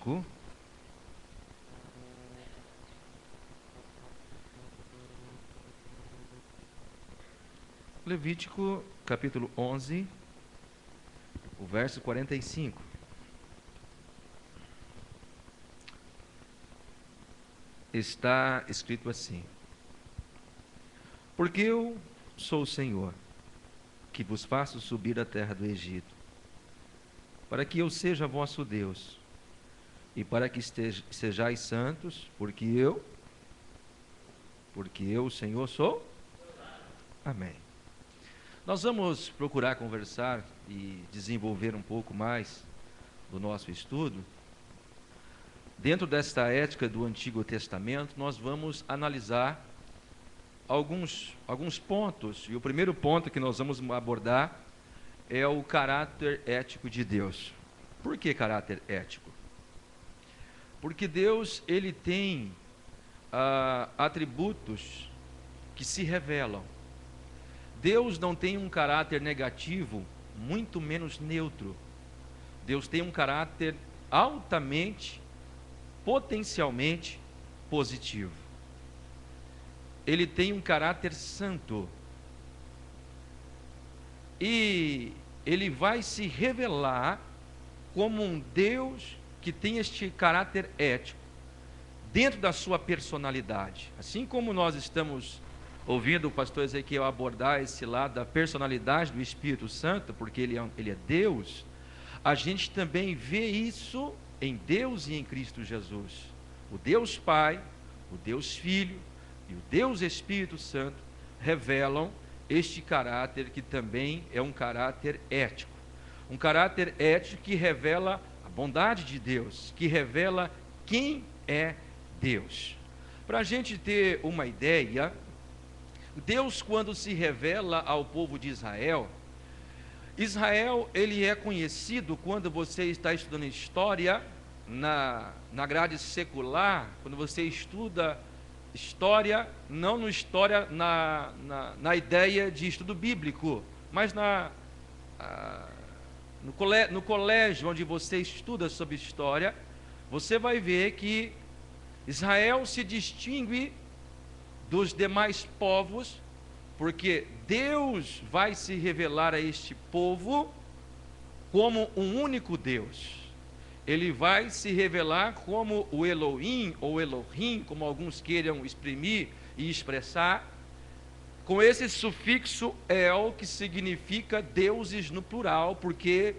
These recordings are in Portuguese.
Levítico, Levítico capítulo 11, o verso 45. Está escrito assim: Porque eu sou o Senhor, que vos faço subir da terra do Egito, para que eu seja vosso Deus, e para que sejais santos, porque eu, o Senhor, sou. Amém. Nós vamos procurar conversar e desenvolver um pouco mais do nosso estudo. Dentro desta ética do Antigo Testamento, nós vamos analisar alguns pontos. E o primeiro ponto que nós vamos abordar é o caráter ético de Deus. Por que caráter ético? Porque Deus, ele tem atributos que se revelam. Deus não tem um caráter negativo, muito menos neutro. Deus tem um caráter altamente, potencialmente positivo. Ele tem um caráter santo. E ele vai se revelar como um Deus que tem este caráter ético dentro da sua personalidade. Assim como nós estamos ouvindo o pastor Ezequiel abordar esse lado da personalidade do Espírito Santo, porque ele é Deus, a gente também vê isso em Deus e em Cristo Jesus. O Deus Pai, o Deus Filho e o Deus Espírito Santo revelam este caráter que também é um caráter ético. Um caráter ético que revela a bondade de Deus, que revela quem é Deus. Para a gente ter uma ideia, Deus, quando se revela ao povo de Israel, ele é conhecido, quando você está estudando história, na grade secular, quando você estuda história, não no história na ideia de estudo bíblico, mas no colégio onde você estuda sobre história, você vai ver que Israel se distingue dos demais povos, porque Deus vai se revelar a este povo como um único Deus. Ele vai se revelar como o Elohim, ou Elohim, como alguns queiram exprimir e expressar, com esse sufixo El, que significa deuses no plural, porque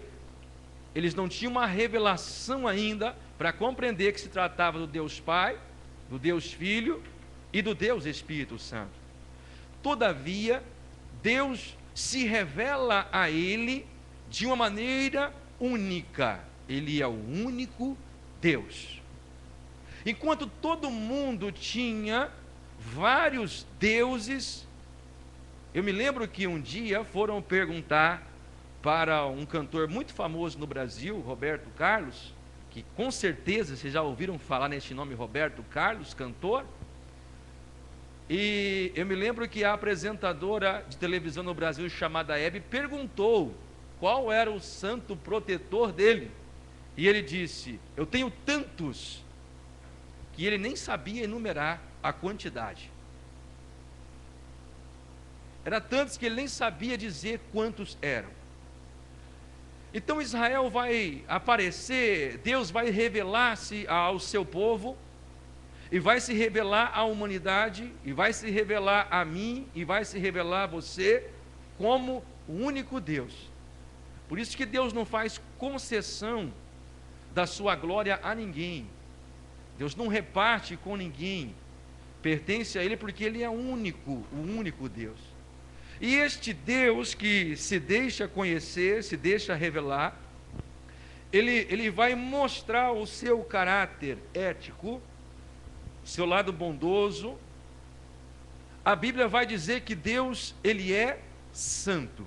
eles não tinham uma revelação ainda para compreender que se tratava do Deus Pai, do Deus Filho e do Deus Espírito Santo. Todavia, Deus se revela a ele de uma maneira única. Ele é o único Deus. Enquanto todo mundo tinha vários deuses, eu me lembro que um dia foram perguntar para um cantor muito famoso no Brasil, Roberto Carlos, que com certeza vocês já ouviram falar nesse nome, Roberto Carlos, cantor. E eu me lembro que a apresentadora de televisão no Brasil, chamada Hebe, perguntou qual era o santo protetor dele. E ele disse: eu tenho tantos, que ele nem sabia enumerar a quantidade. Era tantos que ele nem sabia dizer quantos eram. Então Israel vai aparecer, Deus vai revelar-se ao seu povo, e vai se revelar à humanidade, e vai se revelar a mim, e vai se revelar a você, como o único Deus. Por isso que Deus não faz concessão da sua glória a ninguém. Deus não reparte com ninguém. Pertence a Ele porque Ele é único, o único Deus. E este Deus que se deixa conhecer, se deixa revelar, Ele vai mostrar o seu caráter ético, seu lado bondoso. A Bíblia vai dizer que Deus, ele é santo.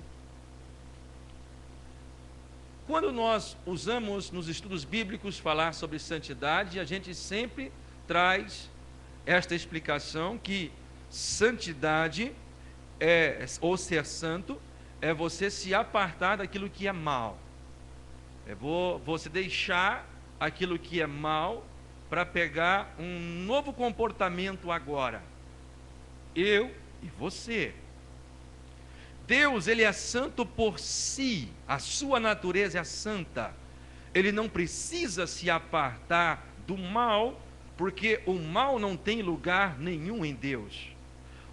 Quando nós usamos nos estudos bíblicos falar sobre santidade, a gente sempre traz esta explicação que santidade ou ser santo, é você se apartar daquilo que é mal. É você deixar aquilo que é mal para pegar um novo comportamento agora. Eu e você. Deus, ele é santo por si, a sua natureza é santa. Ele não precisa se apartar do mal, porque o mal não tem lugar nenhum em Deus.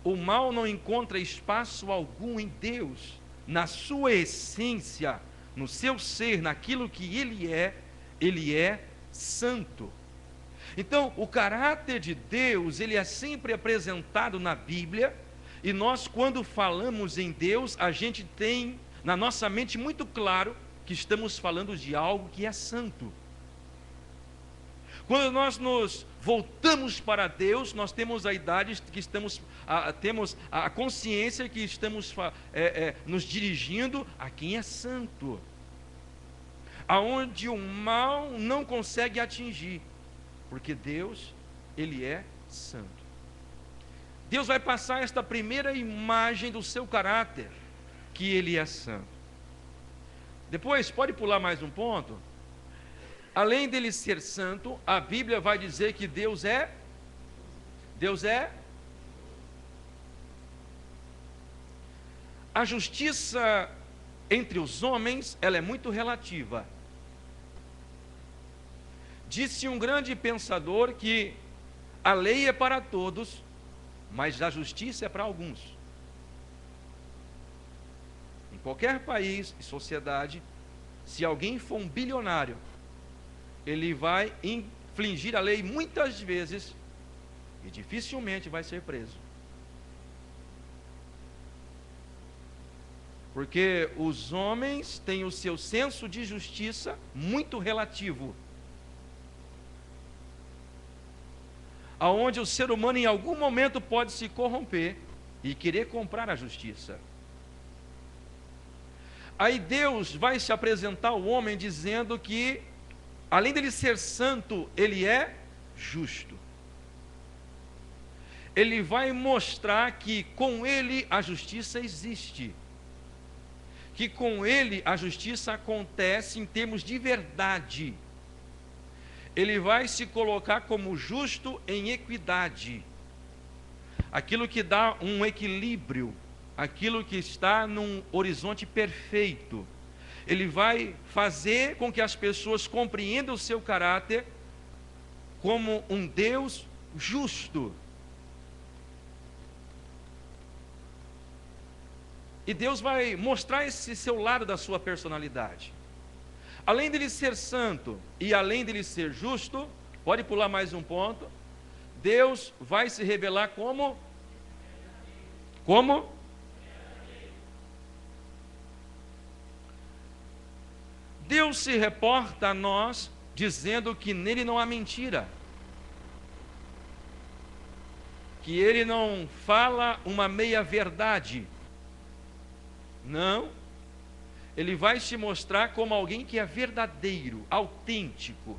O mal não encontra espaço algum em Deus. Na sua essência, no seu ser, naquilo que ele é santo. Então, o caráter de Deus, ele é sempre apresentado na Bíblia, e nós, quando falamos em Deus, a gente tem na nossa mente muito claro que estamos falando de algo que é santo. Quando nós nos voltamos para Deus, nós temos a idade que temos a consciência que estamos nos dirigindo a quem é santo, aonde o mal não consegue atingir, porque Deus, ele é santo. Deus vai passar esta primeira imagem do seu caráter, que ele é santo. Depois, pode pular mais um ponto. Além dele ser santo, a Bíblia vai dizer que Deus é. A justiça entre os homens, ela é muito relativa. Disse um grande pensador que a lei é para todos, mas a justiça é para alguns. Em qualquer país e sociedade, se alguém for um bilionário, ele vai infringir a lei muitas vezes e dificilmente vai ser preso. Porque os homens têm o seu senso de justiça muito relativo, aonde o ser humano em algum momento pode se corromper e querer comprar a justiça. Aí Deus vai se apresentar ao homem dizendo que, além dele ser santo, ele é justo. Ele vai mostrar que com ele a justiça existe, que com ele a justiça acontece em termos de verdade. Ele vai se colocar como justo em equidade, aquilo que dá um equilíbrio, aquilo que está num horizonte perfeito. Ele vai fazer com que as pessoas compreendam o seu caráter como um Deus justo. E Deus vai mostrar esse seu lado da sua personalidade. Além dele ser santo e além dele ser justo, pode pular mais um ponto, Deus vai se revelar como? Deus se reporta a nós dizendo que nele não há mentira, que ele não fala uma meia-verdade. Não, ele vai se mostrar como alguém que é verdadeiro, autêntico.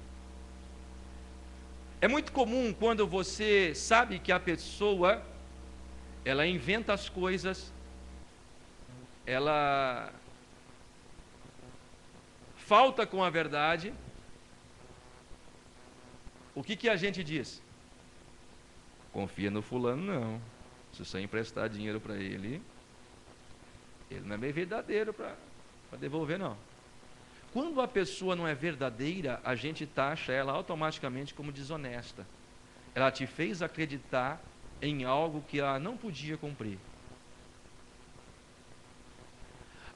É muito comum quando você sabe que a pessoa, ela inventa as coisas, ela falta com a verdade. O que a gente diz? Confia no fulano não. Se você emprestar dinheiro para ele não é bem verdadeiro para devolver não. Quando a pessoa não é verdadeira, a gente taxa ela automaticamente como desonesta. Ela te fez acreditar em algo que ela não podia cumprir.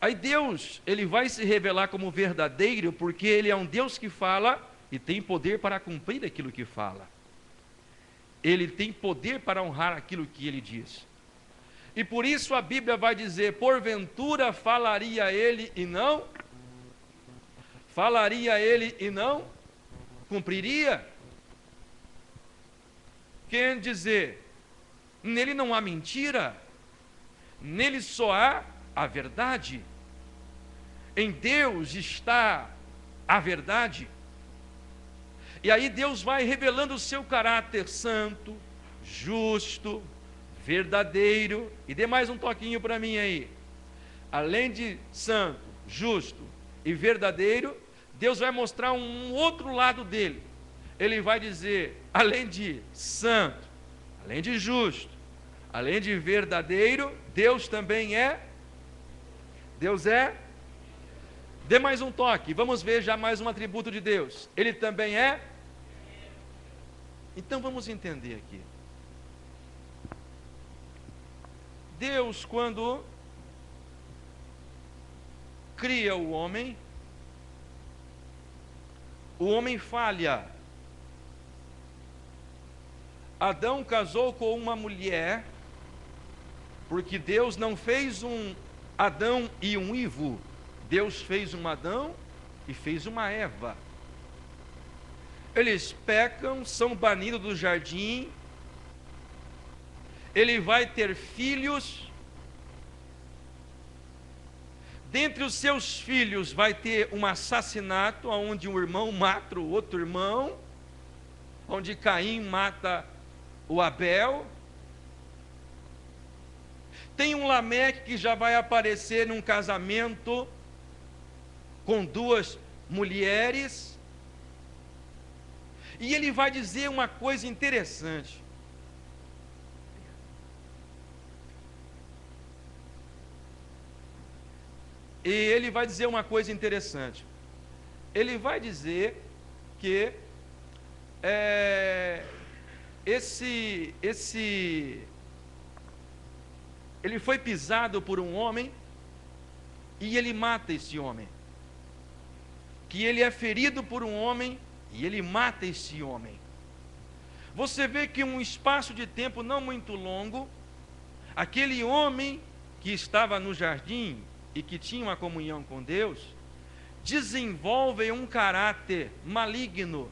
Aí Deus, ele vai se revelar como verdadeiro, porque ele é um Deus que fala e tem poder para cumprir aquilo que fala. Ele tem poder para honrar aquilo que ele diz. E por isso a Bíblia vai dizer, porventura falaria ele e não? Falaria ele e não cumpriria? Quer dizer, nele não há mentira, nele só há a verdade. Em Deus está a verdade. E aí Deus vai revelando o seu caráter santo, justo, verdadeiro. E dê mais um toquinho para mim aí. Além de santo, justo e verdadeiro, Deus vai mostrar um outro lado dele. Ele vai dizer, além de santo, além de justo, além de verdadeiro, Deus também é. Deus é. Dê mais um toque, vamos ver já mais um atributo de Deus. Ele também é. Então vamos entender aqui. Deus, quando cria o homem falha. Adão casou com uma mulher, porque Deus não fez um Adão e um Ivo. Deus fez um Adão e fez uma Eva. Eles pecam, são banidos do jardim. Ele vai ter filhos. Dentre os seus filhos vai ter um assassinato, onde um irmão mata o outro irmão, onde Caim mata o Abel. Tem um Lameque que já vai aparecer num casamento com duas mulheres. E ele vai dizer uma coisa interessante. E ele vai dizer uma coisa interessante. Ele vai dizer que ele foi pisado por um homem e ele mata esse homem. Que ele é ferido por um homem e ele mata esse homem. Você vê que em um espaço de tempo não muito longo, aquele homem que estava no jardim e que tinha uma comunhão com Deus, desenvolve um caráter maligno,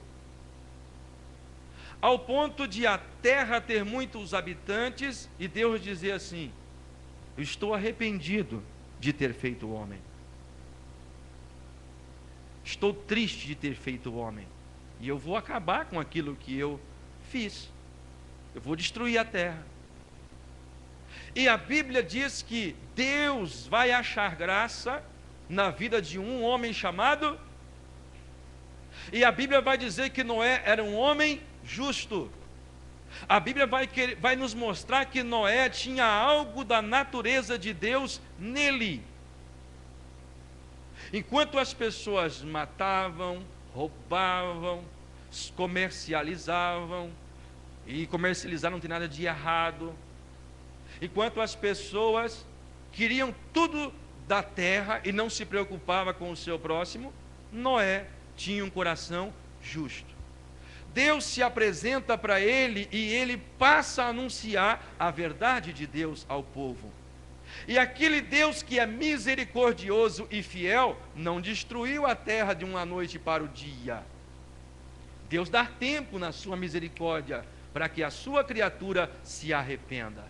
ao ponto de a terra ter muitos habitantes e Deus dizer assim: eu estou arrependido de ter feito o homem, estou triste de ter feito o homem, e eu vou acabar com aquilo que eu fiz, eu vou destruir a terra. E a Bíblia diz que Deus vai achar graça na vida de um homem chamado, e a Bíblia vai dizer que Noé era um homem justo. A Bíblia vai nos mostrar que Noé tinha algo da natureza de Deus nele. Enquanto as pessoas matavam, roubavam, comercializavam, e comercializar não tem nada de errado, enquanto as pessoas queriam tudo da terra e não se preocupava com o seu próximo, Noé tinha um coração justo. Deus se apresenta para ele e ele passa a anunciar a verdade de Deus ao povo. E aquele Deus que é misericordioso e fiel não destruiu a terra de uma noite para o dia. Deus dá tempo na sua misericórdia para que a sua criatura se arrependa.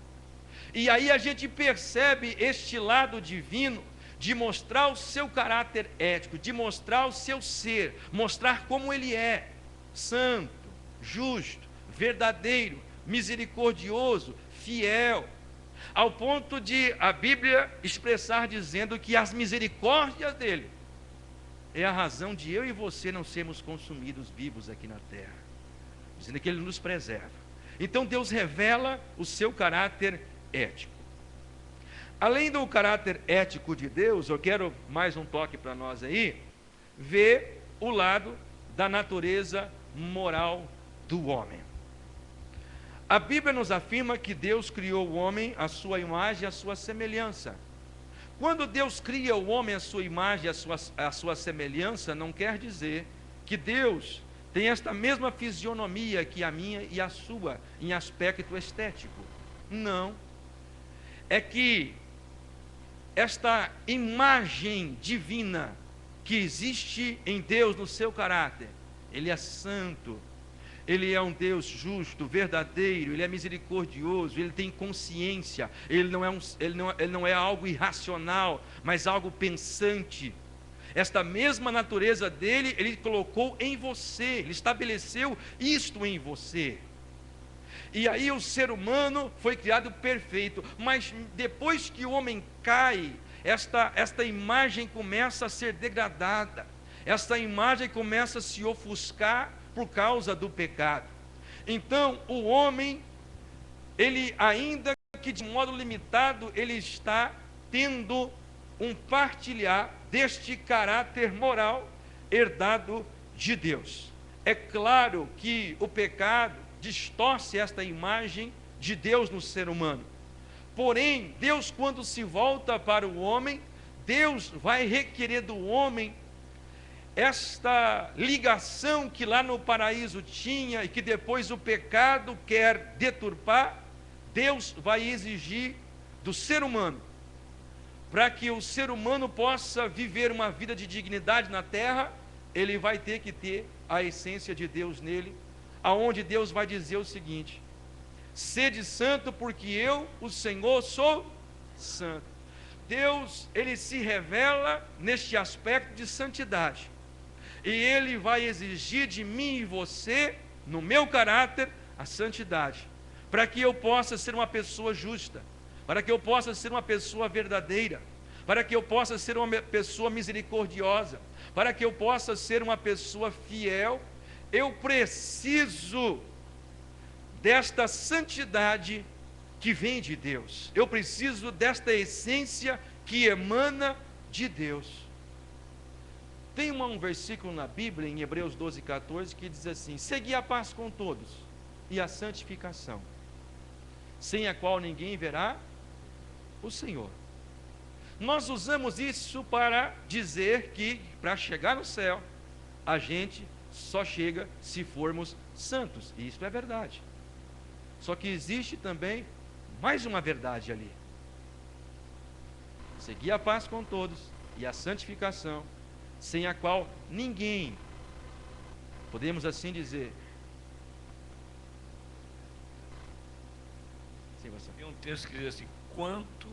E aí a gente percebe este lado divino de mostrar o seu caráter ético, de mostrar o seu ser, mostrar como ele é, santo, justo, verdadeiro, misericordioso, fiel, ao ponto de a Bíblia expressar dizendo que as misericórdias dele é a razão de eu e você não sermos consumidos vivos aqui na terra, dizendo que ele nos preserva. Então Deus revela o seu caráter ético. Além do caráter ético de Deus, eu quero mais um toque para nós aí, ver o lado da natureza moral do homem. A Bíblia nos afirma que Deus criou o homem à sua imagem e à sua semelhança. Quando Deus cria o homem à sua imagem e à sua semelhança, não quer dizer que Deus tem esta mesma fisionomia que a minha e a sua, em aspecto estético. Não. É que esta imagem divina que existe em Deus no seu caráter, ele é santo, ele é um Deus justo, verdadeiro, ele é misericordioso, ele tem consciência, ele não é algo irracional, mas algo pensante. Esta mesma natureza dele, ele colocou em você, ele estabeleceu isto em você. E aí o ser humano foi criado perfeito, mas depois que o homem cai, esta imagem começa a ser degradada, esta imagem começa a se ofuscar por causa do pecado. Então, o homem, ele ainda que de modo limitado, ele está tendo um partilhar deste caráter moral herdado de Deus. É claro que o pecado distorce esta imagem de Deus no ser humano. Porém, Deus, quando se volta para o homem, Deus vai requerer do homem esta ligação que lá no paraíso tinha e que depois o pecado quer deturpar. Deus vai exigir do ser humano, para que o ser humano possa viver uma vida de dignidade na terra, ele vai ter que ter a essência de Deus nele, aonde Deus vai dizer o seguinte: sede santo, porque eu, o Senhor, sou santo. Deus, ele se revela neste aspecto de santidade, e ele vai exigir de mim e você, no meu caráter, a santidade, para que eu possa ser uma pessoa justa, para que eu possa ser uma pessoa verdadeira, para que eu possa ser uma pessoa misericordiosa, para que eu possa ser uma pessoa fiel. Eu preciso desta santidade que vem de Deus, eu preciso desta essência que emana de Deus. Tem um versículo na Bíblia, em Hebreus 12:14, que diz assim: segui a paz com todos e a santificação, sem a qual ninguém verá o Senhor. Nós usamos isso para dizer que para chegar no céu, a gente só chega se formos santos, e isso é verdade. Só que existe também mais uma verdade ali: seguir a paz com todos e a santificação, sem a qual ninguém, podemos assim dizer. Sim, você. Tem um texto que diz assim: quanto,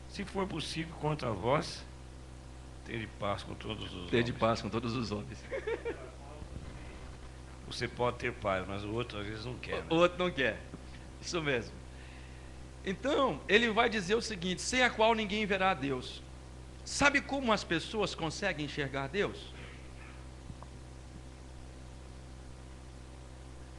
se for possível contra vós, ter de paz com todos os homens. Ter de paz com todos os homens. Você pode ter paz, mas o outro às vezes não quer, né? O outro não quer, isso mesmo. Então, ele vai dizer o seguinte: sem a qual ninguém verá a Deus. Sabe como as pessoas conseguem enxergar Deus?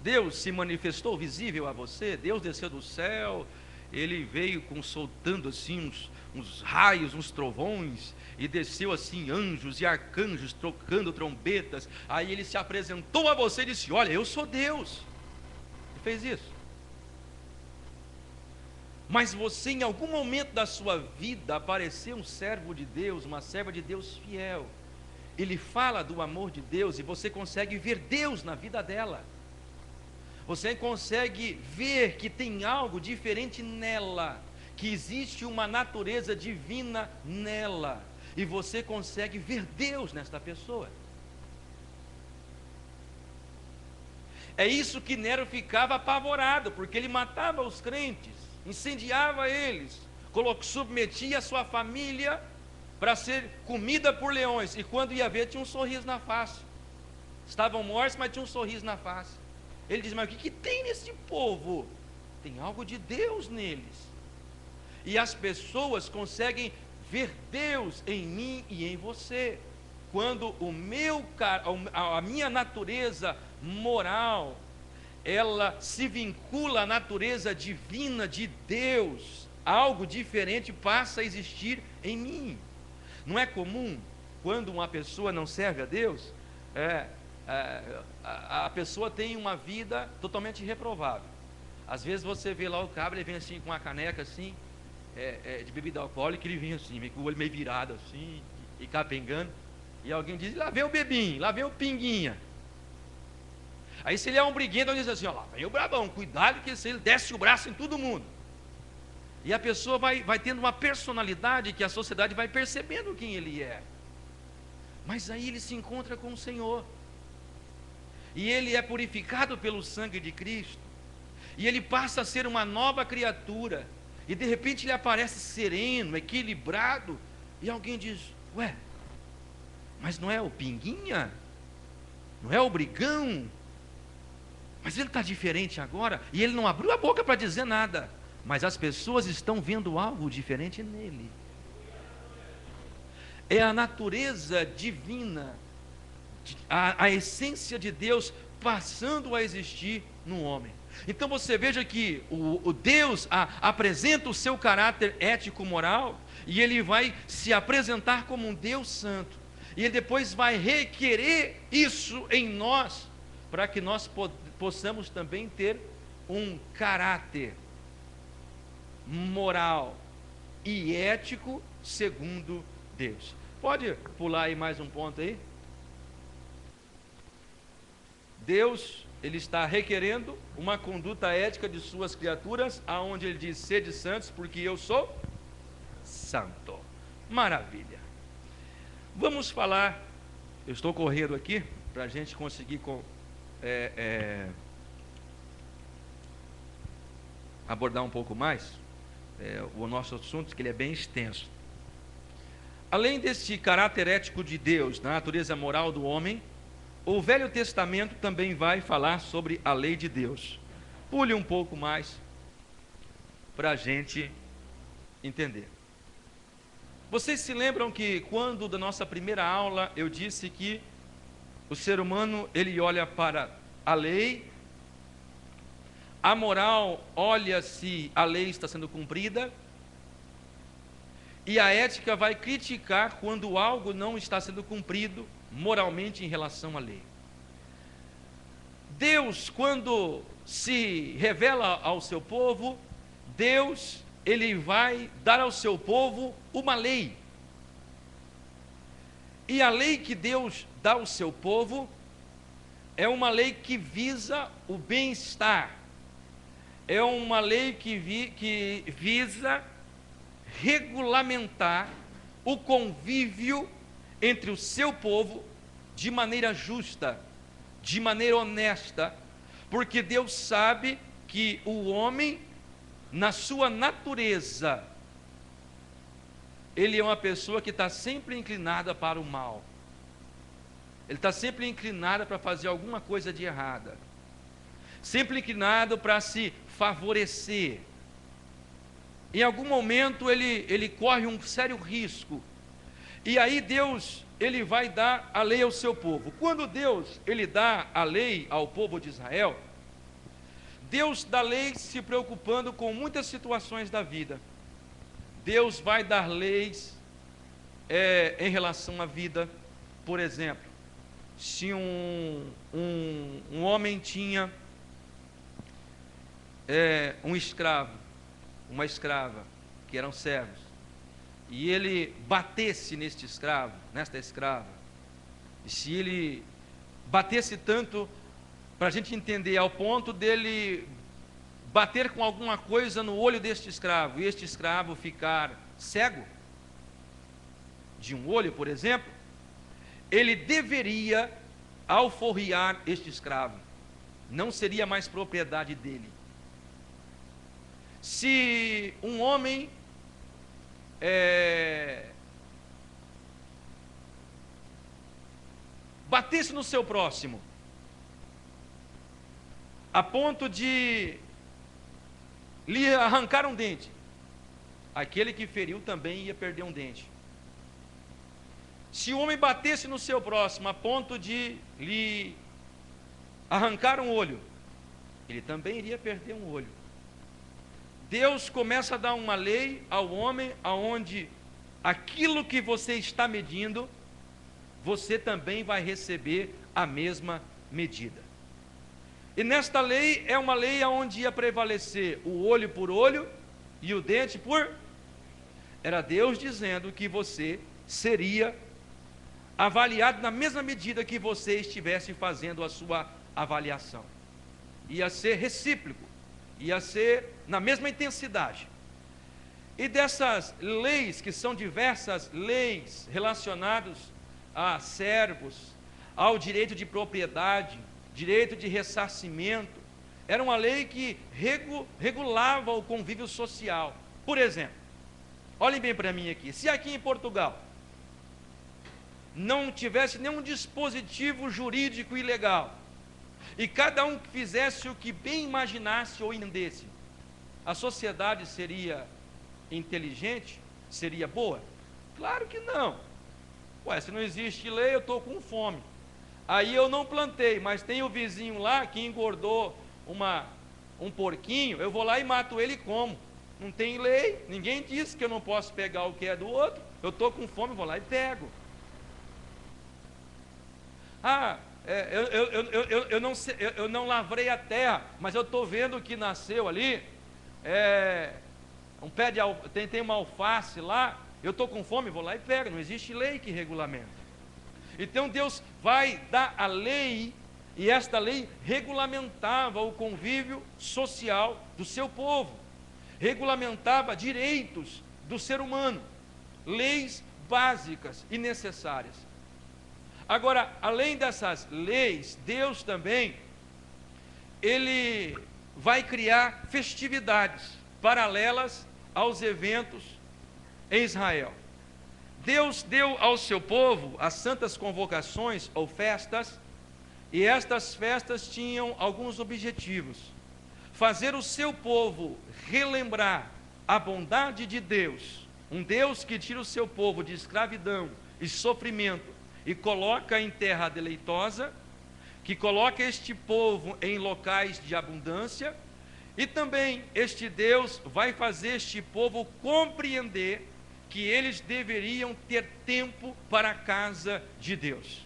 Deus se manifestou visível a você, Deus desceu do céu, ele veio soltando assim uns raios, uns trovões, e desceu assim anjos e arcanjos tocando trombetas. Aí ele se apresentou a você e disse: olha, eu sou Deus. Ele fez isso. Mas você, em algum momento da sua vida, apareceu um servo de Deus, uma serva de Deus fiel. Ele fala do amor de Deus e você consegue ver Deus na vida dela. Você consegue ver que tem algo diferente nela, que existe uma natureza divina nela, e você consegue ver Deus nesta pessoa. É isso que Nero ficava apavorado, porque ele matava os crentes, incendiava eles, submetia a sua família para ser comida por leões, e quando ia ver tinha um sorriso na face. Estavam mortos, mas tinha um sorriso na face. Ele diz: mas o que tem nesse povo? Tem algo de Deus neles. E as pessoas conseguem ver Deus em mim e em você, quando a minha natureza moral, ela se vincula à natureza divina de Deus, algo diferente passa a existir em mim. Não é comum, quando uma pessoa não serve a Deus, a pessoa tem uma vida totalmente reprovável. Às vezes você vê lá o cabra, ele vem assim com uma caneca assim, de bebida alcoólica, ele vem assim, com o olho meio virado assim, e capengando, e alguém diz: lá vem o bebinho, lá vem o pinguinha. Aí se ele é um briguento, ele diz assim: ó, lá vem o brabão, cuidado que ele desce o braço em todo mundo. E a pessoa vai tendo uma personalidade que a sociedade vai percebendo quem ele é. Mas aí ele se encontra com o Senhor, e ele é purificado pelo sangue de Cristo, e ele passa a ser uma nova criatura, e de repente ele aparece sereno, equilibrado, e alguém diz: ué, mas não é o pinguinha? Não é o brigão? Mas ele está diferente agora, e ele não abriu a boca para dizer nada, mas as pessoas estão vendo algo diferente nele. é a natureza divina, a essência de Deus passando a existir no homem. Então você veja que o Deus apresenta o seu caráter ético-moral, e ele vai se apresentar como um Deus santo, e ele depois vai requerer isso em nós, para que nós possamos também ter um caráter moral e ético segundo Deus. Pode pular aí mais um ponto aí? Deus, ele está requerendo uma conduta ética de suas criaturas, aonde ele diz: sede santos, porque eu sou santo. Maravilha. Vamos falar, eu estou correndo aqui, para a gente conseguir abordar um pouco mais o nosso assunto, que ele é bem extenso. Além desse caráter ético de Deus, na natureza moral do homem, o Velho Testamento também vai falar sobre a lei de Deus. Pule um pouco mais, para a gente entender. Vocês se lembram que quando da nossa primeira aula eu disse que o ser humano, ele olha para a lei, a moral olha se a lei está sendo cumprida, e a ética vai criticar quando algo não está sendo cumprido moralmente em relação à lei. Deus, quando se revela ao seu povo, Deus, ele vai dar ao seu povo uma lei. E a lei que Deus dá ao seu povo é uma lei que visa o bem-estar. É uma lei que visa regulamentar o convívio entre o seu povo de maneira justa, de maneira honesta, porque Deus sabe que o homem, na sua natureza, ele é uma pessoa que está sempre inclinada para o mal, ele está sempre inclinado para fazer alguma coisa de errada, sempre inclinado para se favorecer. Em algum momento ele corre um sério risco, e aí Deus, ele vai dar a lei ao seu povo. Quando Deus, ele dá a lei ao povo de Israel, Deus dá lei se preocupando com muitas situações da vida. Deus vai dar leis em relação à vida. Por exemplo, se um homem tinha um escravo, uma escrava, que eram servos, e ele batesse nesta escrava, e se ele batesse tanto, para a gente entender, ao ponto dele bater com alguma coisa no olho deste escravo, e este escravo ficar cego, de um olho, por exemplo, ele deveria alforriar este escravo, não seria mais propriedade dele. Se um homem batesse no seu próximo, a ponto de lhe arrancar um dente, aquele que feriu também ia perder um dente. Se o homem batesse no seu próximo a ponto de lhe arrancar um olho, ele também iria perder um olho. Deus começa a dar uma lei ao homem, aonde aquilo que você está medindo, você também vai receber a mesma medida. E nesta lei, é uma lei onde ia prevalecer o olho por olho e o dente por... Era Deus dizendo que você seria avaliado na mesma medida que você estivesse fazendo a sua avaliação. Ia ser recíproco, ia ser na mesma intensidade. E dessas leis, que são diversas leis relacionadas a servos, ao direito de propriedade, direito de ressarcimento, era uma lei que regulava o convívio social. Por exemplo, olhem bem para mim aqui, se aqui em Portugal não tivesse nenhum dispositivo jurídico ilegal, e cada um fizesse o que bem imaginasse ou entendesse, a sociedade seria inteligente? Seria boa? Claro que não. Ué, se não existe lei, eu estou com fome. Aí eu não plantei, mas tem o vizinho lá que engordou um porquinho, eu vou lá e mato ele e como. Não tem lei, ninguém disse que eu não posso pegar o que é do outro. Eu estou com fome, vou lá e pego. Eu não lavrei a terra, mas eu estou vendo que nasceu ali um pé de tem uma alface lá, eu estou com fome, vou lá e pego. Não existe lei que regulamenta. Então Deus vai dar a lei, e esta lei regulamentava o convívio social do seu povo, regulamentava direitos do ser humano, leis básicas e necessárias. Agora, além dessas leis, Deus também, Ele vai criar festividades paralelas aos eventos em Israel. Deus deu ao seu povo as santas convocações ou festas, e estas festas tinham alguns objetivos: fazer o seu povo relembrar a bondade de Deus, um Deus que tira o seu povo de escravidão e sofrimento e coloca em terra deleitosa, que coloca este povo em locais de abundância, e também este Deus vai fazer este povo compreender que eles deveriam ter tempo para a casa de Deus.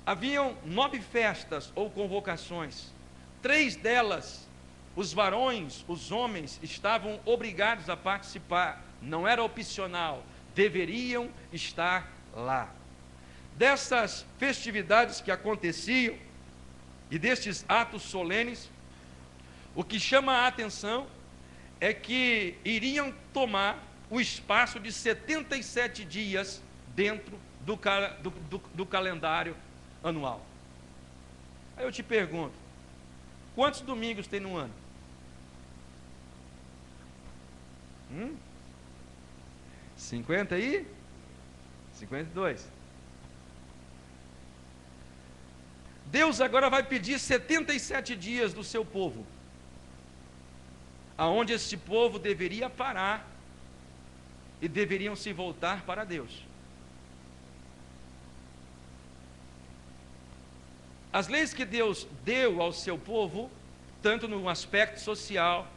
Haviam 9 festas ou convocações, 3 delas, os varões, os homens, estavam obrigados a participar, não era opcional, deveriam estar lá. Dessas festividades que aconteciam, e destes atos solenes, o que chama a atenção é que iriam tomar o espaço de 77 dias dentro do calendário anual. Aí eu te pergunto, quantos domingos tem no ano? 52. Deus agora vai pedir 77 dias do seu povo, aonde esse povo deveria parar e deveriam se voltar para Deus. As leis que Deus deu ao seu povo, tanto no aspecto social,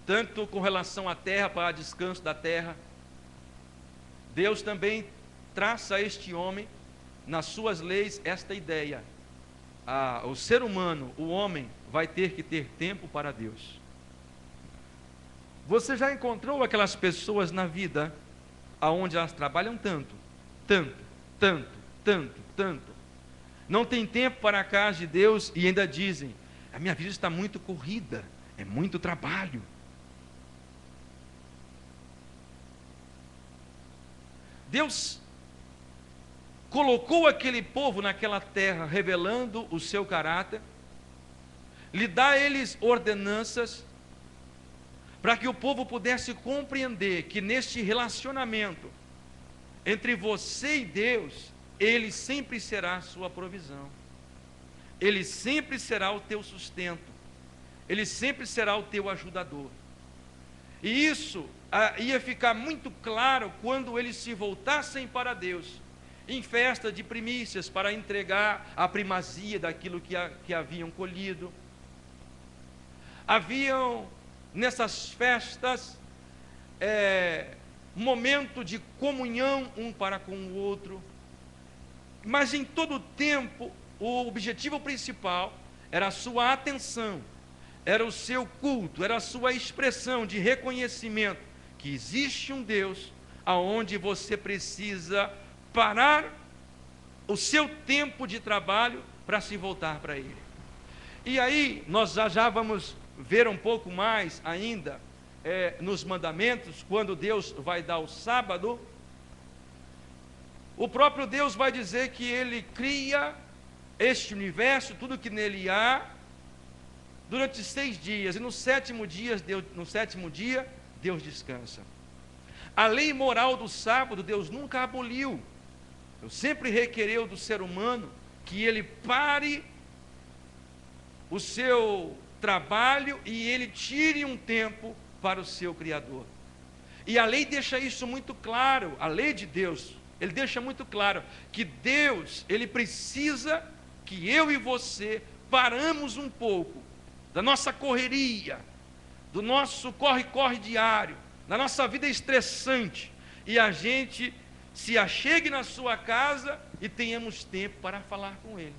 tanto com relação à terra, para descanso da terra, Deus também traça a este homem, nas suas leis, esta ideia: o ser humano, o homem, vai ter que ter tempo para Deus. Você já encontrou aquelas pessoas na vida aonde elas trabalham tanto, não tem tempo para a casa de Deus e ainda dizem: a minha vida está muito corrida, é muito trabalho. Deus colocou aquele povo naquela terra, revelando o seu caráter, lhe dá a eles ordenanças, para que o povo pudesse compreender que neste relacionamento entre você e Deus, Ele sempre será a sua provisão, Ele sempre será o teu sustento, Ele sempre será o teu ajudador. E isso ia ficar muito claro quando eles se voltassem para Deus, em festa de primícias, para entregar a primazia daquilo que haviam colhido. Haviam nessas festas momento de comunhão um para com o outro, mas em todo o tempo o objetivo principal era a sua atenção, era o seu culto, era a sua expressão de reconhecimento que existe um Deus aonde você precisa parar o seu tempo de trabalho para se voltar para Ele. E aí nós já vamos ver um pouco mais ainda nos mandamentos, quando Deus vai dar o sábado, o próprio Deus vai dizer que Ele cria este universo, tudo que nele há, durante 6 dias, e no sétimo dia Deus descansa. A lei moral do sábado Deus nunca aboliu, Deus sempre requereu do ser humano que ele pare o seu trabalho e ele tire um tempo para o seu Criador. E a lei deixa isso muito claro, a lei de Deus, ele deixa muito claro que Deus, ele precisa que eu e você paramos um pouco da nossa correria, do nosso corre-corre diário, da nossa vida estressante, e a gente se achegue na sua casa e tenhamos tempo para falar com Ele.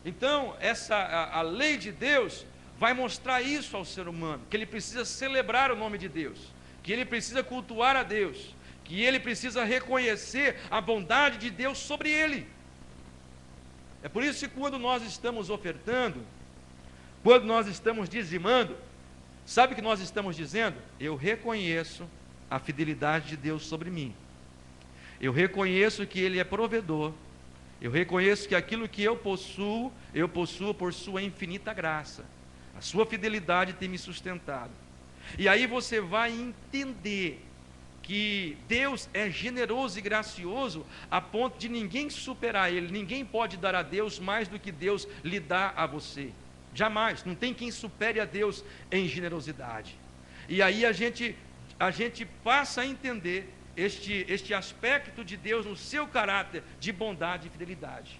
Então, a lei de Deus vai mostrar isso ao ser humano, que ele precisa celebrar o nome de Deus, que ele precisa cultuar a Deus, que ele precisa reconhecer a bondade de Deus sobre ele. É por isso que quando nós estamos ofertando, quando nós estamos dizimando, sabe o que nós estamos dizendo? Eu reconheço a fidelidade de Deus sobre mim. Eu reconheço que Ele é provedor. Eu reconheço que aquilo que eu possuo por sua infinita graça. A sua fidelidade tem me sustentado. E aí você vai entender que Deus é generoso e gracioso a ponto de ninguém superar Ele. Ninguém pode dar a Deus mais do que Deus lhe dá a você. Jamais, não tem quem supere a Deus em generosidade. E aí a gente passa a entender este aspecto de Deus no seu caráter de bondade e fidelidade.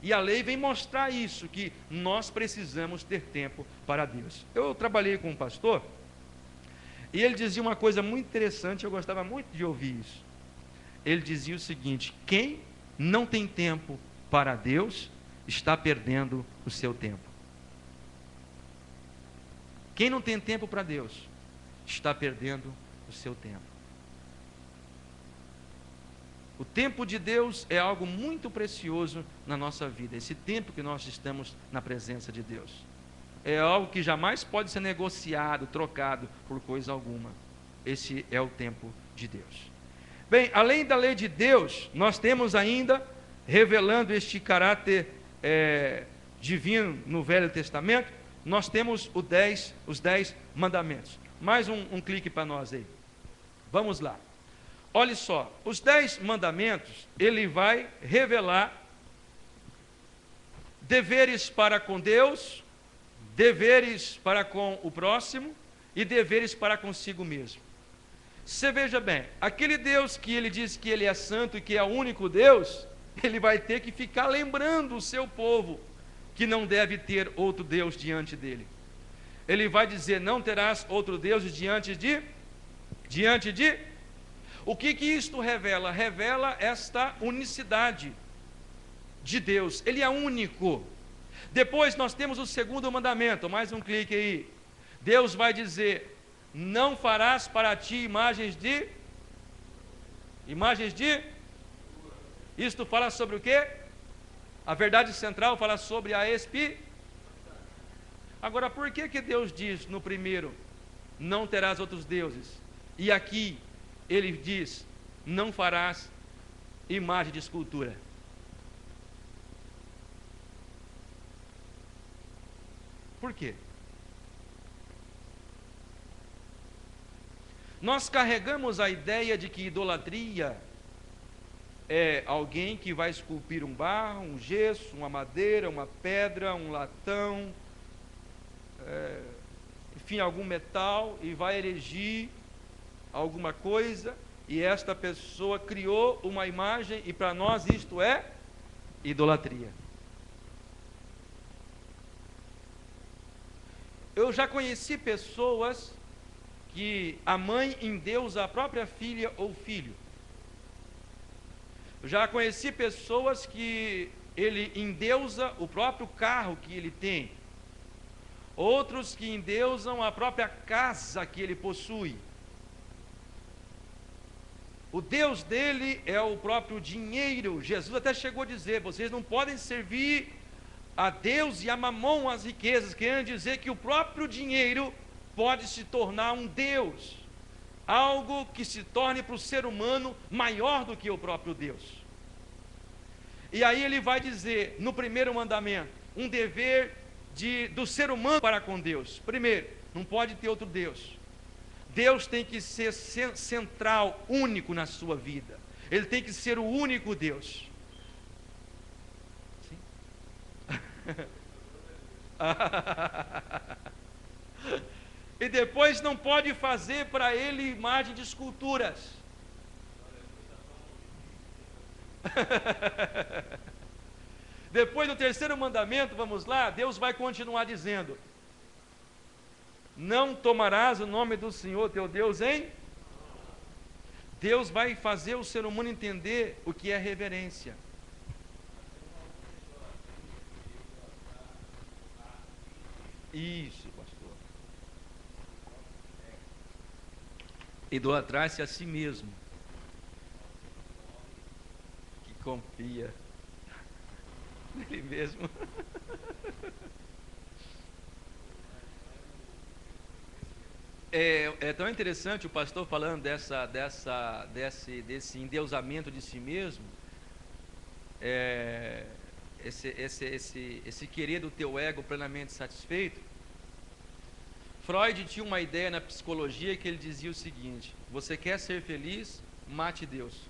E a lei vem mostrar isso, que nós precisamos ter tempo para Deus. Eu trabalhei com um pastor, e ele dizia uma coisa muito interessante, eu gostava muito de ouvir isso. Ele dizia o seguinte: quem não tem tempo para Deus, está perdendo o seu tempo. Quem não tem tempo para Deus, está perdendo o seu tempo. O tempo de Deus é algo muito precioso na nossa vida. Esse tempo que nós estamos na presença de Deus é algo que jamais pode ser negociado, trocado por coisa alguma. Esse é o tempo de Deus. Bem, além da lei de Deus, nós temos ainda, revelando este caráter divino no Velho Testamento, nós temos os 10 mandamentos. Mais um clique para nós aí. Vamos lá. Olha só, os 10 mandamentos, ele vai revelar deveres para com Deus, deveres para com o próximo e deveres para consigo mesmo. Você veja bem, aquele Deus que ele diz que ele é santo e que é o único Deus, ele vai ter que ficar lembrando o seu povo que não deve ter outro Deus diante dele. Ele vai dizer: não terás outro Deus diante de. O que isto revela? Revela esta unicidade de Deus. Ele é único. Depois nós temos o segundo mandamento, mais um clique aí. Deus vai dizer: não farás para ti imagens de. Isto fala sobre o quê? A verdade central fala sobre a Agora, por que Deus diz no primeiro: não terás outros deuses? E aqui ele diz: não farás imagem de escultura. Por quê? Nós carregamos a ideia de que idolatria é alguém que vai esculpir um barro, um gesso, uma madeira, uma pedra, um latão, enfim, algum metal, e vai erigir alguma coisa, e esta pessoa criou uma imagem, e para nós isto é idolatria. Eu já conheci pessoas que a mãe endeusa a própria filha ou filho. Eu já conheci pessoas que ele endeusa o próprio carro que ele tem. Outros que endeusam a própria casa que ele possui. O Deus dele é o próprio dinheiro. Jesus até chegou a dizer: vocês não podem servir a Deus e a Mamon, as riquezas, querendo dizer que o próprio dinheiro pode se tornar um Deus, algo que se torne para o ser humano maior do que o próprio Deus. E aí ele vai dizer, no primeiro mandamento, um dever do ser humano para com Deus. Primeiro, não pode ter outro Deus. Deus tem que ser central, único na sua vida. Ele tem que ser o único Deus. Sim? E depois não pode fazer para ele imagem de esculturas. Depois do terceiro mandamento, vamos lá, Deus vai continuar dizendo: não tomarás o nome do Senhor teu Deus em... Deus vai fazer o ser humano entender o que é reverência. Isso, pastor. Idolatrar-se a si mesmo, que confia nele mesmo. É tão interessante o pastor falando desse endeusamento de si mesmo, esse querer do teu ego plenamente satisfeito. Freud tinha uma ideia na psicologia que ele dizia o seguinte: você quer ser feliz, mate Deus.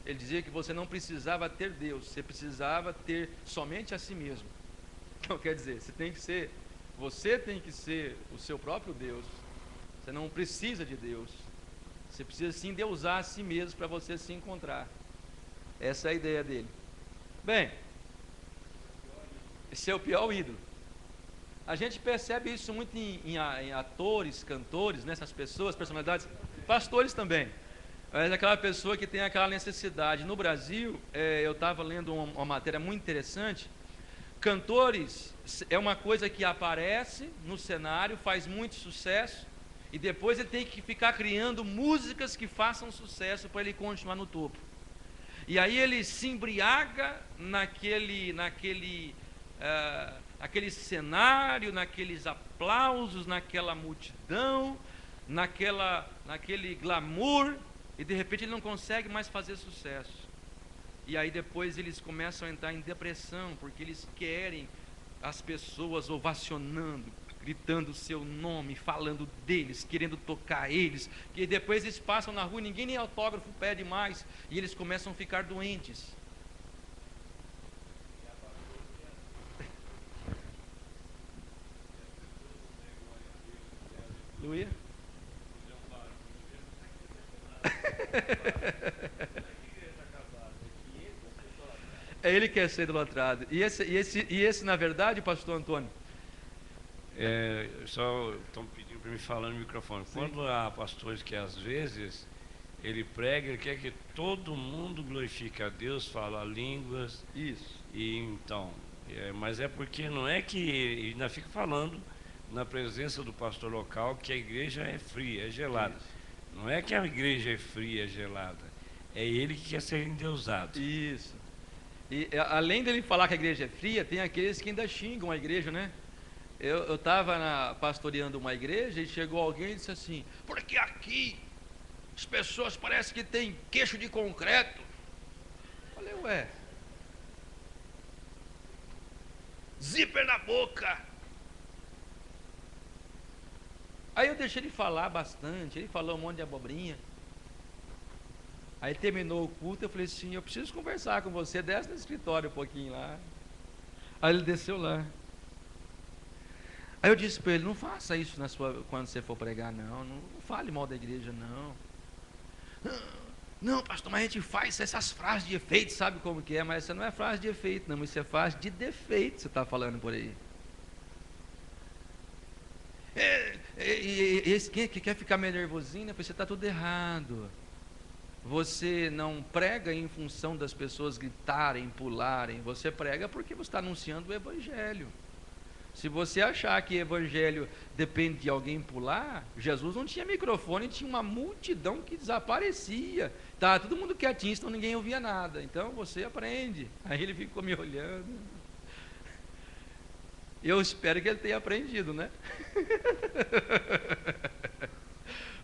Ele dizia que você não precisava ter Deus, você precisava ter somente a si mesmo. Então quer dizer, você tem que ser o seu próprio Deus. Você não precisa de Deus. Você precisa se endeusar a si mesmo para você se encontrar. Essa é a ideia dele. Bem, esse é o pior ídolo. A gente percebe isso muito em atores, cantores, nessas pessoas, personalidades, pastores também. Mas aquela pessoa que tem aquela necessidade. No Brasil, eu estava lendo uma matéria muito interessante. Cantores é uma coisa que aparece no cenário, faz muito sucesso, e depois ele tem que ficar criando músicas que façam sucesso para ele continuar no topo. E aí ele se embriaga naquele cenário, naqueles aplausos, naquela multidão, naquele glamour, e de repente ele não consegue mais fazer sucesso. E aí depois eles começam a entrar em depressão, porque eles querem as pessoas ovacionando, gritando o seu nome, falando deles, querendo tocar eles, que depois eles passam na rua, ninguém nem autógrafo pede mais, e eles começam a ficar doentes. Luia? Ele quer ser idolatrado. E esse, na verdade, pastor Antônio? Só estão pedindo para me falar no microfone. Sim. Quando há pastores que às vezes ele prega, ele quer que todo mundo glorifique a Deus, fala línguas. Isso. E então, mas é porque não é que ele ainda fica falando na presença do pastor local que a igreja é fria, é gelada. Isso. Não é que a igreja é fria, é gelada. É ele que quer ser endeusado. Isso. E além dele falar que a igreja é fria, tem aqueles que ainda xingam a igreja, né? Eu estava pastoreando uma igreja e chegou alguém e disse assim: porque aqui as pessoas parecem que têm queixo de concreto. Falei, ué, zíper na boca. Aí eu deixei ele falar bastante, ele falou um monte de abobrinha. Aí terminou o culto, eu falei assim: eu preciso conversar com você, desce no escritório um pouquinho lá. Aí ele desceu lá. Aí eu disse para ele: não faça isso quando você for pregar, não fale mal da igreja, não. Não, pastor, mas a gente faz essas frases de efeito, sabe como que é? Mas essa não é frase de efeito, não, isso é frase de defeito que você está falando por aí. Esse que quer ficar meio nervosinho, né? Você está tudo errado. Você não prega em função das pessoas gritarem, pularem, você prega porque você está anunciando o evangelho. Se você achar que evangelho depende de alguém pular, Jesus não tinha microfone, tinha uma multidão que desaparecia. Tá, todo mundo quietinho, então ninguém ouvia nada. Então você aprende. Aí ele ficou me olhando. Eu espero que ele tenha aprendido, né?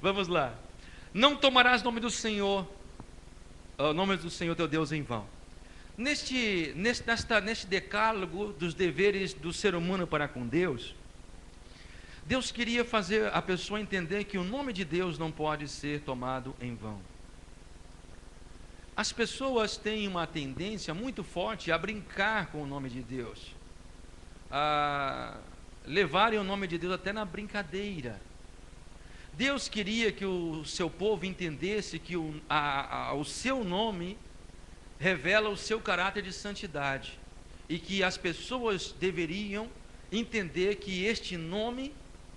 Vamos lá. Não tomarás o nome do Senhor teu Deus em vão. Neste decálogo dos deveres do ser humano para com Deus, Deus queria fazer a pessoa entender que o nome de Deus não pode ser tomado em vão. As pessoas têm uma tendência muito forte a brincar com o nome de Deus, a levarem o nome de Deus até na brincadeira. Deus queria que o seu povo entendesse que o seu nome revela o seu caráter de santidade e que as pessoas deveriam entender que este nome,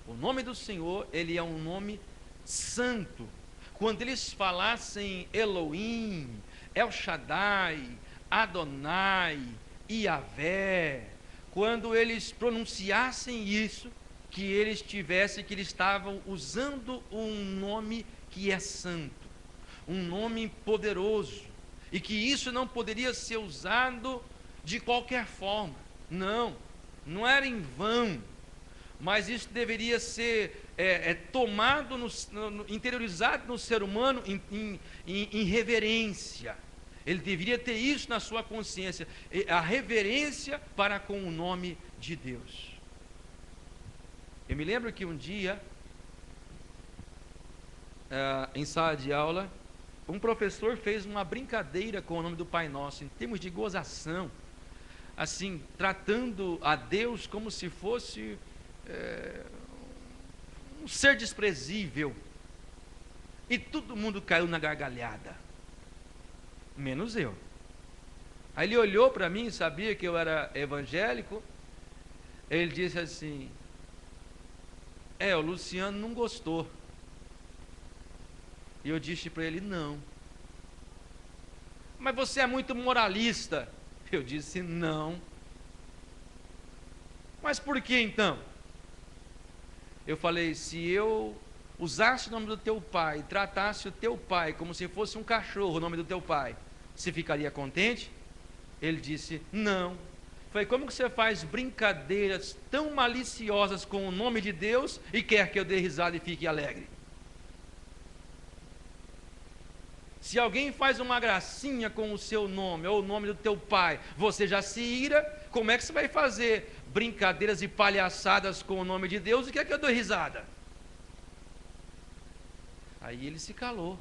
o nome do Senhor, ele é um nome santo. Quando eles falassem Elohim, El Shaddai, Adonai, Iavé, quando eles pronunciassem isso, que eles estavam usando um nome que é santo, um nome poderoso, e que isso não poderia ser usado de qualquer forma. Não era em vão, mas isso deveria ser tomado, interiorizado no ser humano em reverência. Ele deveria ter isso na sua consciência, a reverência para com o nome de Deus. Eu me lembro que um dia, em sala de aula, um professor fez uma brincadeira com o nome do Pai Nosso, em termos de gozação, assim, tratando a Deus como se fosse um ser desprezível. E todo mundo caiu na gargalhada, menos eu. Aí ele olhou para mim, sabia que eu era evangélico, ele disse assim: o Luciano não gostou. E eu disse para ele: não. Mas você é muito moralista. Eu disse: não. Mas por que então? Eu falei: se eu usasse o nome do teu pai, tratasse o teu pai como se fosse um cachorro, o nome do teu pai, você ficaria contente? Ele disse: não. Falei: como que você faz brincadeiras tão maliciosas com o nome de Deus e quer que eu dê risada e fique alegre? Se alguém faz uma gracinha com o seu nome, ou o nome do teu pai, você já se ira, como é que você vai fazer brincadeiras e palhaçadas com o nome de Deus e quer que eu dê risada? Aí ele se calou.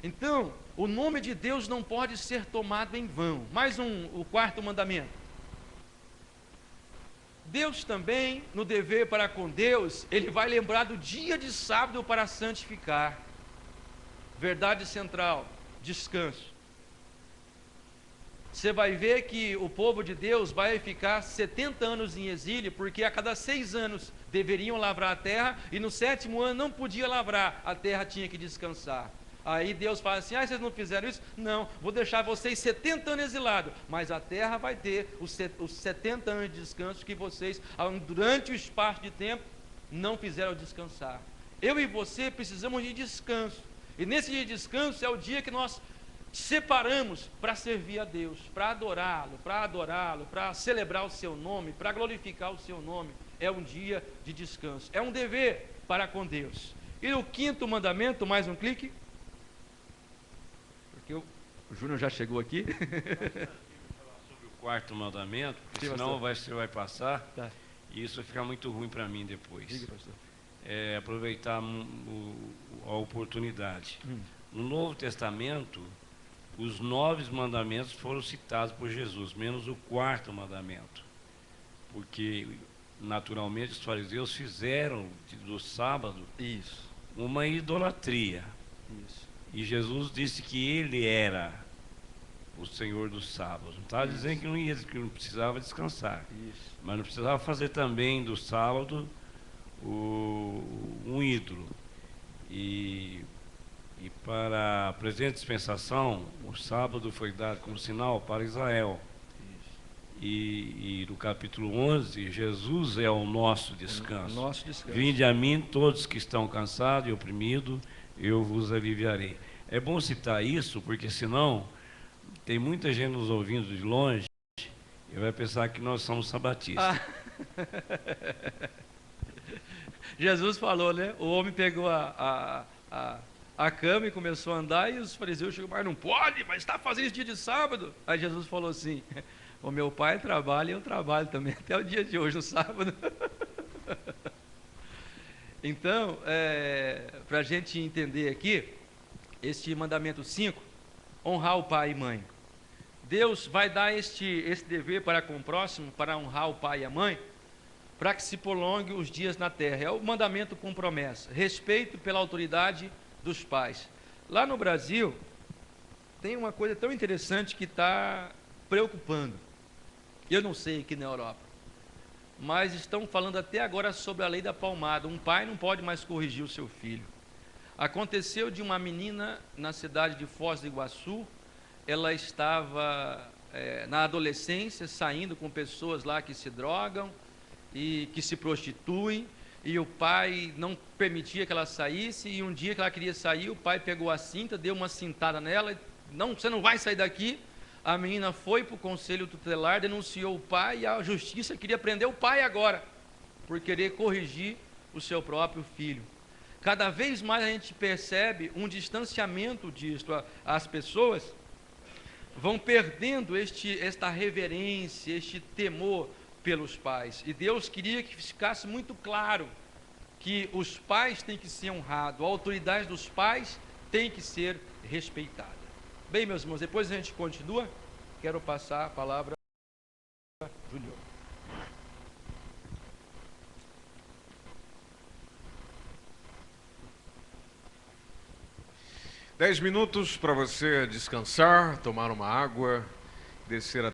Então, o nome de Deus não pode ser tomado em vão. Mais o quarto mandamento. Deus também, no dever para com Deus, ele vai lembrar do dia de sábado para santificar. Verdade central, descanso. Você vai ver que o povo de Deus vai ficar 70 anos em exílio, porque a cada 6 anos deveriam lavrar a terra, e no 7º ano não podia lavrar, a terra tinha que descansar. Aí Deus fala assim: vocês não fizeram isso? Não, vou deixar vocês 70 anos exilados, mas a terra vai ter os 70 anos de descanso que vocês, durante o espaço de tempo, não fizeram descansar. Eu e você precisamos de descanso, e nesse dia de descanso é o dia que nós separamos para servir a Deus, para adorá-lo, para celebrar o seu nome, para glorificar o seu nome. É um dia de descanso, é um dever para com Deus. E o 5º mandamento, mais um clique, porque o Júnior já chegou aqui. Sobre o 4º mandamento, porque senão você vai passar, tá, e isso vai ficar muito ruim para mim depois. Diga, pastor. Aproveitar a oportunidade. No Novo Testamento, os 9 mandamentos foram citados por Jesus, menos o 4º mandamento, porque naturalmente os fariseus fizeram do sábado uma idolatria. E Jesus disse que ele era o Senhor do sábado. Não estava dizendo que não precisava descansar, mas não precisava fazer também do sábado um ídolo. E para a presente dispensação, o sábado foi dado como sinal para Israel. E no capítulo 11, Jesus é o nosso descanso. Vinde a mim todos que estão cansados e oprimidos, eu vos aliviarei. É bom citar isso, porque senão tem muita gente nos ouvindo de longe e vai pensar que nós somos sabatistas. Jesus falou, né? O homem pegou a cama e começou a andar, e os fariseus chegaram: mas não pode, mas está fazendo isso dia de sábado. Aí Jesus falou assim: o meu pai trabalha e eu trabalho também, até o dia de hoje, no sábado. Então, para a gente entender aqui, este mandamento 5, honrar o pai e mãe. Deus vai dar esse dever para com o próximo, para honrar o pai e a mãe, para que se prolongue os dias na terra. É o mandamento com promessa, respeito pela autoridade dos pais. Lá no Brasil, tem uma coisa tão interessante que está preocupando. Eu não sei aqui na Europa, mas estão falando até agora sobre a lei da palmada. Um pai não pode mais corrigir o seu filho. Aconteceu de uma menina na cidade de Foz do Iguaçu. Ela estava na adolescência, saindo com pessoas lá que se drogam e que se prostituem, e o pai não permitia que ela saísse, e um dia que ela queria sair, o pai pegou a cinta, deu uma cintada nela, não, você não vai sair daqui. A menina foi para o conselho tutelar, denunciou o pai, e a justiça queria prender o pai agora, por querer corrigir o seu próprio filho. Cada vez mais a gente percebe um distanciamento disso. As pessoas vão perdendo esta reverência, este temor pelos pais. E Deus queria que ficasse muito claro que os pais têm que ser honrados, a autoridade dos pais tem que ser respeitada. Bem, meus irmãos, depois a gente continua. Quero passar a palavra a Júlio. Dez minutos para você descansar, tomar uma água, descer a